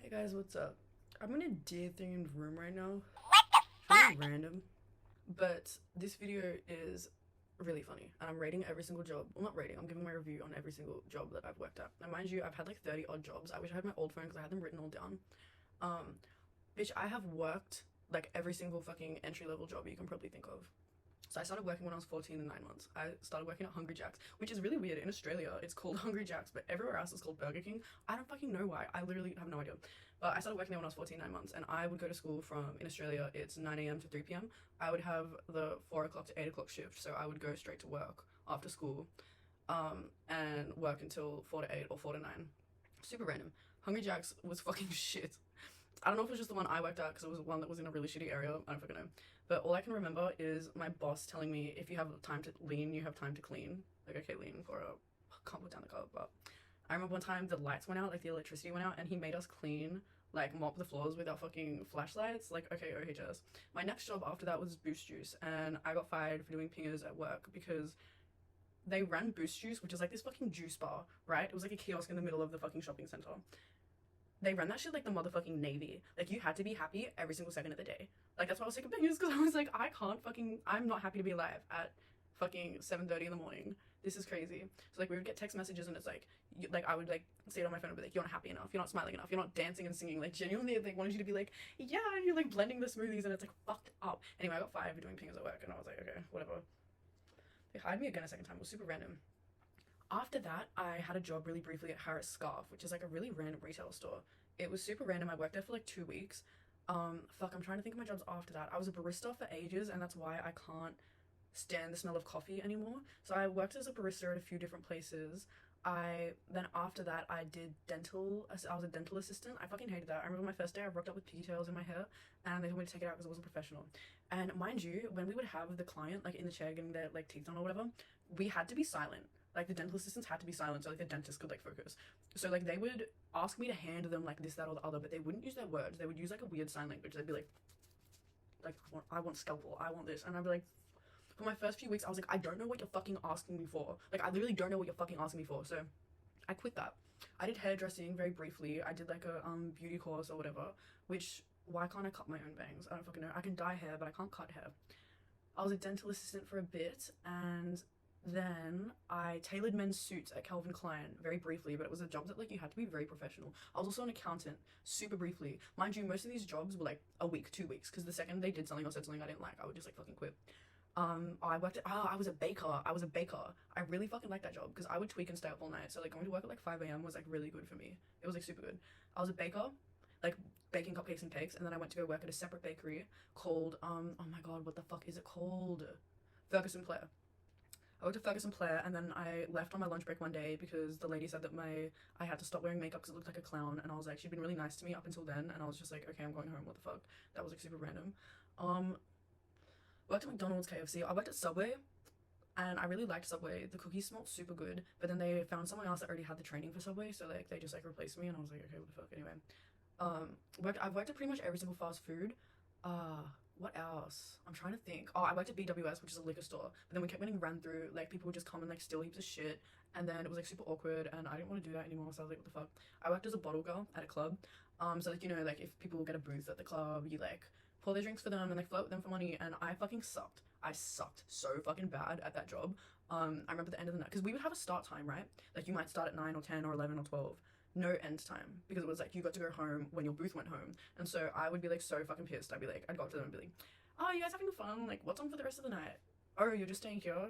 Hey guys, what's up? I'm in a deer themed room right now. It's really random, but this video is really funny, and I'm rating every single job. Well, not rating, I'm giving my review on every single job that I've worked at. Now, mind you, I've had like 30 odd jobs. I wish I had my old phone because I had them written all down. Um, bitch, I have worked like every single fucking entry level job you can probably think of. So I started working when I was 14 and 9 months. I started working at Hungry Jack's, which is really weird. In Australia, it's called Hungry Jack's, but everywhere else it's called Burger King. I don't fucking know why. I literally have no idea. But I started working there when I was 14, 9 months, and I would go to school from, in Australia, it's 9 a.m. to 3 p.m. I would have the 4 o'clock to 8 o'clock shift, so I would go straight to work after school and work until 4 to 8 or 4 to 9. Super random. Hungry Jack's was fucking shit. I don't know if it was just the one I worked at because it was one that was in a really shitty area. I don't fucking know. But all I can remember is my boss telling me if you have time to lean, you have time to clean. Like, okay, lean for a can't put down the cup, but I remember one time the lights went out, like the electricity went out, and he made us clean, like mop the floors with our fucking flashlights. Like, okay, OHS. My next job after that was Boost Juice, and I got fired for doing pingers at work because they ran Boost Juice, which is like this fucking juice bar, right? It was like a kiosk in the middle of the fucking shopping center. They ran that shit like the motherfucking Navy. Like, you had to be happy every single second of the day. Like, that's why I was taking pictures, because I was like, I'm not happy to be alive at fucking 7:30 in the morning. This is crazy. So, like, we would get text messages, and it's like, I would, like, see it on my phone and be like, you're not happy enough, you're not smiling enough, you're not dancing and singing. Like, genuinely, they wanted you to be like, yeah, and you're, like, blending the smoothies, and it's, like, fucked up. Anyway, I got fired for doing pings at work, and I was like, okay, whatever. They hired me again a second time. It was super random. After that, I had a job really briefly at Harris Scarf, which is like a really random retail store. It was super random. I worked there for like 2 weeks. Fuck, I'm trying to think of my jobs after that. I was a barista for ages, and that's why I can't stand the smell of coffee anymore. So I worked as a barista at a few different places. I then after that I did dental. I was a dental assistant. I fucking hated that. I remember my first day I rocked up with pigtails in my hair, and they told me to take it out because it wasn't professional. And mind you, when we would have the client like in the chair getting their like teeth done or whatever, we had to be silent. Like, the dental assistants had to be silent so like the dentist could like focus. So like they would ask me to hand them like this, that, or the other, but they wouldn't use their words. They would use like a weird sign language. They'd be like I want scalpel, I want this, and I'd be like, for my first few weeks, I was like, I don't know what you're fucking asking me for. Like, I literally don't know what you're fucking asking me for. So I quit that. I did hairdressing very briefly. I did like a beauty course or whatever. Which, why can't I cut my own bangs? I don't fucking know. I can dye hair, but I can't cut hair. I was a dental assistant for a bit, and then I tailored men's suits at Calvin Klein very briefly, but it was a job that like you had to be very professional. I was also an accountant super briefly. Mind you, most of these jobs were like a week, 2 weeks, because the second they did something or said something I didn't like, I would just like fucking quit. I was a baker. I was a baker. I really fucking liked that job because I would tweak and stay up all night. So like going to work at like 5 a.m. was like really good for me. It was like super good. I was a baker, like baking cupcakes and cakes, and then I went to go work at a separate bakery called oh my god, what the fuck is it called? Ferguson Player. I worked at Ferguson Player, and then I left on my lunch break one day because the lady said that I had to stop wearing makeup because it looked like a clown, and I was like, she'd been really nice to me up until then, and I was just like, okay, I'm going home. What the fuck? That was like super random. Um, Worked at McDonald's, KFC. I worked at Subway, and I really liked Subway. The cookies smelled super good, but then they found someone else that already had the training for Subway, so like they just like replaced me, and I was like, okay, what the fuck. Anyway, I've worked at pretty much every single fast food. Uh, what else? I'm trying to think. Oh, I worked at BWS, which is a liquor store, but then we kept getting ran through. Like, people would just come and like steal heaps of shit, and then it was like super awkward, and I didn't want to do that anymore. So I was like, what the fuck? I worked as a bottle girl at a club. So like, you know, like if people get a booth at the club, you like pour their drinks for them and like float them for money, and I fucking sucked. I sucked so fucking bad at that job. I remember the end of the night because we would have a start time, right? Like, you might start at 9 or 10 or 11 or 12. No end time because it was like you got to go home when your booth went home, and so I would be like so fucking pissed. I'd go up to them and be like, "Oh, you guys having fun? Like, what's on for the rest of the night? Oh, you're just staying here?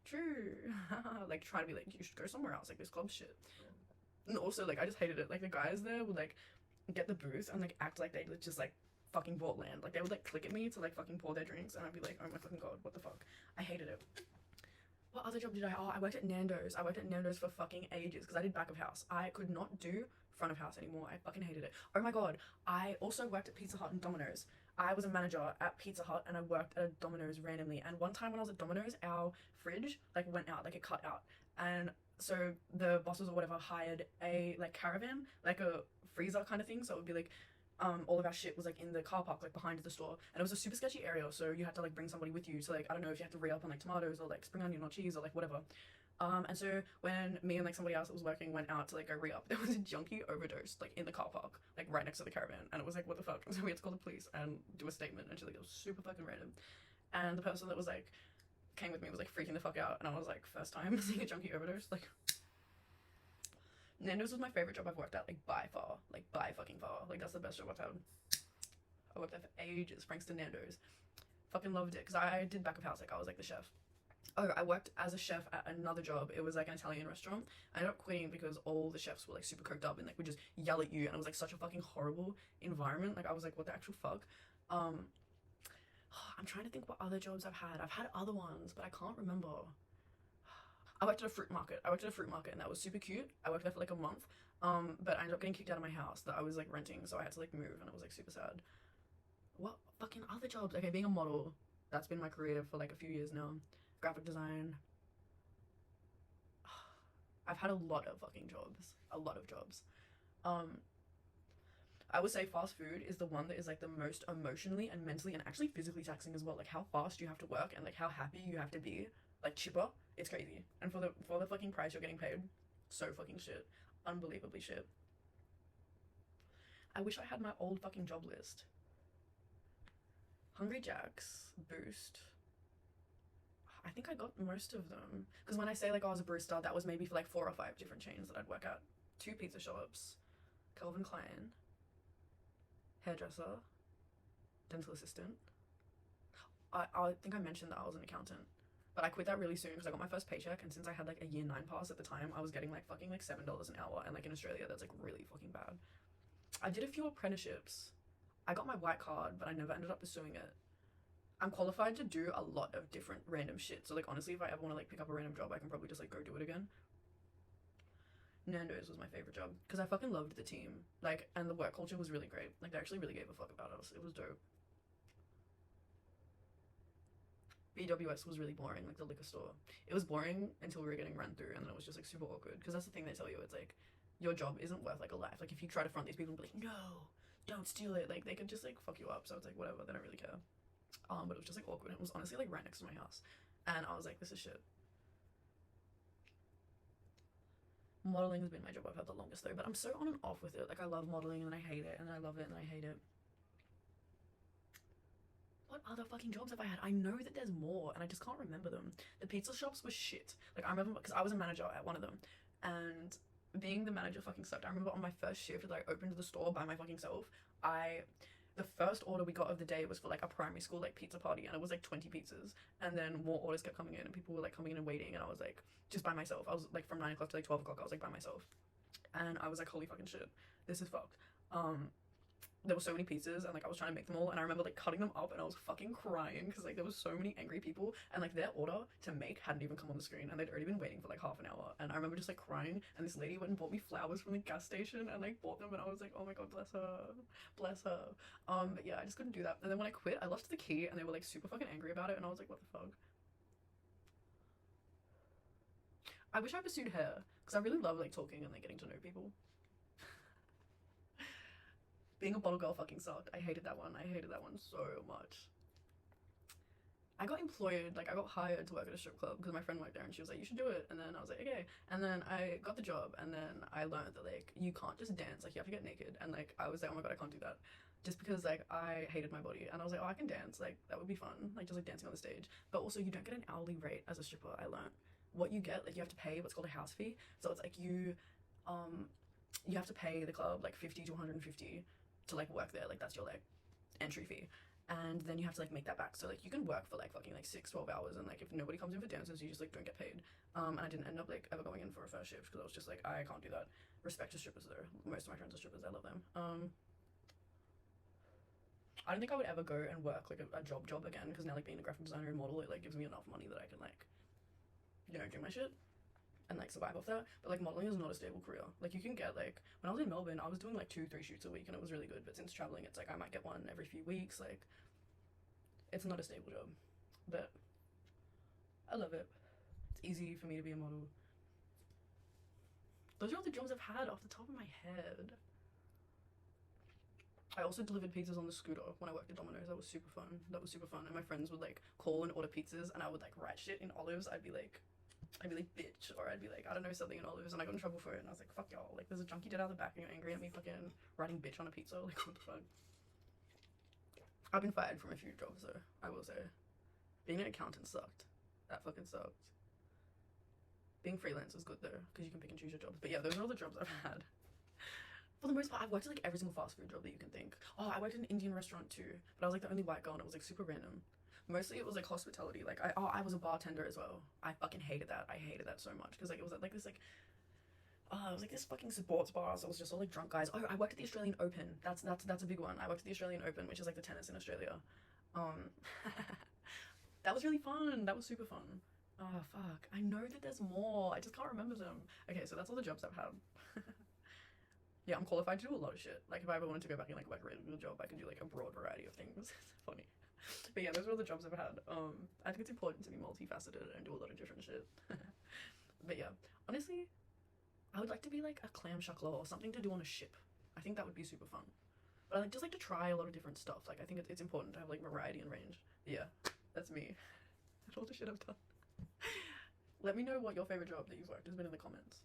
True." Like, trying to be like, you should go somewhere else. Like, this club's shit. And also, like, I just hated it. Like, the guys there would like get the booth and like act like they just like fucking bought land. Like, they would like click at me to like fucking pour their drinks, and I'd be like, oh my fucking god, what the fuck? I hated it. What other job did I? Oh, I worked at Nando's. I worked at Nando's for fucking ages because I did back of house. I could not do front of house anymore. I fucking hated it. Oh my god. I also worked at Pizza Hut and Domino's. I was a manager at Pizza Hut, and I worked at a Domino's randomly. And one time when I was at Domino's, our fridge like went out, like it cut out. And so the bosses or whatever hired a like caravan, like a freezer kind of thing. So it would be like all of our shit was like in the car park, like behind the store, and it was a super sketchy area. So you had to like bring somebody with you. So like, I don't know if you had to re up on like tomatoes or like spring onion or cheese or like whatever. And so when me and like somebody else that was working went out to like go re-up, there was a junkie overdose like in the car park, like right next to the caravan, and it was like what the fuck. And so we had to call the police and do a statement, and she's like, it was super fucking random. And the person that was like came with me was like freaking the fuck out, and I was like, first time seeing a junkie overdose. Like, Nando's was my favorite job I've worked at, like by far, like by fucking far. Like that's the best job I've had. I worked there for ages. Frankston Nando's, fucking loved it because I did back of house. Like I was like the chef. Oh, I worked as a chef at another job. It was like an Italian restaurant. I ended up quitting because all the chefs were like super coked up and like would just yell at you, and it was like such a fucking horrible environment. Like I was like, what the actual fuck? I'm trying to think what other jobs I've had. I've had other ones, but I can't remember. I worked at a fruit market. And that was super cute. I worked there for like a month. But I ended up getting kicked out of my house that I was like renting, so I had to like move, and it was like super sad. What fucking other jobs? Okay, being a model. That's been my career for like a few years now. Graphic design. I've had a lot of fucking jobs. A lot of jobs. I would say fast food is the one that is like the most emotionally and mentally and actually physically taxing as well. Like how fast you have to work and like how happy you have to be. Like chipper. It's crazy. And for the fucking price you're getting paid, so fucking shit. Unbelievably shit. I wish I had my old fucking job list. Hungry Jack's, Boost. I think I got most of them. Because when I say like I was a barista, that was maybe for like 4 or 5 different chains that I'd work at. 2 pizza shops, Calvin Klein, hairdresser, dental assistant. I think I mentioned that I was an accountant. But I quit that really soon because I got my first paycheck, and since I had like a year 9 pass at the time, I was getting like fucking like $7 an hour, and like in Australia that's like really fucking bad. I did a few apprenticeships. I got my white card, but I never ended up pursuing it. I'm qualified to do a lot of different random shit. So like honestly, if I ever want to like pick up a random job, I can probably just like go do it again. Nando's was my favorite job because I fucking loved the team. Like, and the work culture was really great. Like they actually really gave a fuck about us. It was dope. BWS was really boring, like the liquor store. It was boring until we were getting run through, and then it was just like super awkward. Because that's the thing they tell you, it's like your job isn't worth like a life. Like if you try to front these people and be like, no, don't steal it, like they could just like fuck you up. So it's like whatever, they don't really care. But it was just like awkward. It was honestly like right next to my house, and I was like, this is shit. Modeling has been my job I've had the longest though, but I'm so on and off with it. Like I love modeling and then I hate it, and then I love it and I hate it. What other fucking jobs have I had? I know that there's more and I just can't remember them. The pizza shops were shit. Like I remember because I was a manager at one of them, and being the manager fucking sucked. I remember on my first shift that I opened the store by my fucking self. The first order we got of the day was for like a primary school like pizza party, and it was like 20 pizzas, and then more orders kept coming in and people were like coming in and waiting, and I was like just by myself. I was like from 9 o'clock to like 12 o'clock I was like by myself, and I was like holy fucking shit, this is fucked. There were so many pizzas and like I was trying to make them all, and I remember like cutting them up and I was fucking crying because like there was so many angry people, and like their order to make hadn't even come on the screen, and they'd already been waiting for like half an hour, and I remember just like crying, and this lady went and bought me flowers from the gas station and like bought them, and I was like, oh my god, bless her, bless her. But yeah, I just couldn't do that. And then when I quit I lost the key and they were like super fucking angry about it, and I was like, what the fuck. I wish I pursued hair because I really love like talking and like getting to know people. Being a bottle girl fucking sucked. I hated that one. I hated that one so much. I got employed, like I got hired to work at a strip club because my friend worked there and she was like, you should do it. And then I was like, okay. And then I got the job, and then I learned that like you can't just dance, like you have to get naked. And like I was like, oh my god, I can't do that. Just because like I hated my body, and I was like, oh, I can dance, like that would be fun, like just like dancing on the stage. But also you don't get an hourly rate as a stripper, I learned. What you get, like you have to pay what's called a house fee. So it's like you have to pay the club like 50 to 150 to like work there, like that's your like entry fee, and then you have to like make that back. So like you can work for like fucking like 6-12 hours, and like if nobody comes in for dances you just like don't get paid. And I didn't end up like ever going in for a first shift because I was just like, I can't do that. Respect to strippers though, most of my friends are strippers, I love them. I don't think I would ever go and work like a job again, because now like being a graphic designer and model, it like gives me enough money that I can like, you know, do my shit and like survive off that. But like modeling is not a stable career. Like you can get like, when I was in Melbourne I was doing like 2-3 shoots a week and it was really good, but since traveling it's like I might get one every few weeks. Like it's not a stable job, but I love it. It's easy for me to be a model. Those are all the jobs I've had off the top of my head. I also delivered pizzas on the scooter when I worked at Domino's. That was super fun. And my friends would like call and order pizzas, and I would like write shit in olives. I'd be like, I'd be like, bitch, or I'd be like, I don't know, something in Olives, and I got in trouble for it, and I was like, fuck y'all, like, there's a junkie dead out the back, and you're angry at me fucking writing bitch on a pizza, like, what the fuck. I've been fired from a few jobs, though, I will say. Being an accountant sucked. That fucking sucked. Being freelance is good, though, because you can pick and choose your jobs. But yeah, those are all the jobs I've had. For the most part, I've worked at, like, every single fast food job that you can think. Oh, I worked in an Indian restaurant, too, but I was, like, the only white girl, and it was, like, super random. Mostly it was, like, hospitality. Like, I was a bartender as well. I fucking hated that. I hated that so much, because, like, it was, like, this, like, it was like this fucking sports bar, so it was just all like drunk guys. Oh, I worked at the Australian Open. That's a big one. I worked at the Australian Open, which is like the tennis in Australia. That was really fun. That was super fun. Oh fuck. I know that there's more. I just can't remember them. Okay, so that's all the jobs I've had. Yeah, I'm qualified to do a lot of shit. Like if I ever wanted to go back and like work a regular job, I can do like a broad variety of things. It's funny. But yeah, those are all the jobs I've had. I think it's important to be multifaceted and do a lot of different shit. But yeah, honestly, I would like to be like a clam shuckler or something to do on a ship. I think that would be super fun. But I just like to try a lot of different stuff. Like I think it's important to have like variety and range. Yeah, that's me. That's all the shit I've done. Let me know what your favorite job that you've worked has been in the comments.